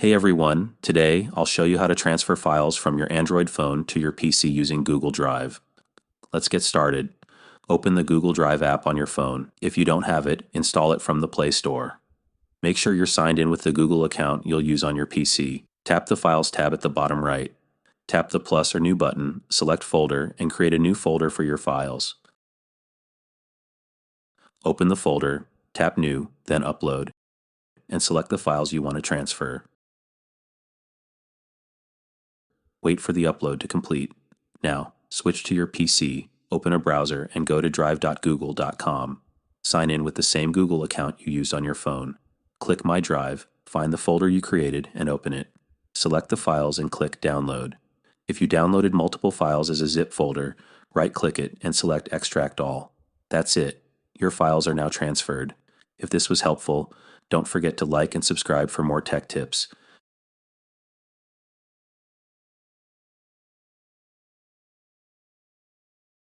Hey everyone, today I'll show you how to transfer files from your Android phone to your PC using Google Drive. Let's get started. Open the Google Drive app on your phone. If you don't have it, install it from the Play Store. Make sure you're signed in with the Google account you'll use on your PC. Tap the Files tab at the bottom right. Tap the plus or new button, select Folder, and create a new folder for your files. Open the folder, tap New, then Upload, and select the files you want to transfer. Wait for the upload to complete. Now, switch to your PC, open a browser, and go to drive.google.com. Sign in with the same Google account you used on your phone. Click My Drive, find the folder you created, and open it. Select the files and click Download. If you downloaded multiple files as a zip folder, right-click it and select Extract All. That's it. Your files are now transferred. If this was helpful, don't forget to like and subscribe for more tech tips.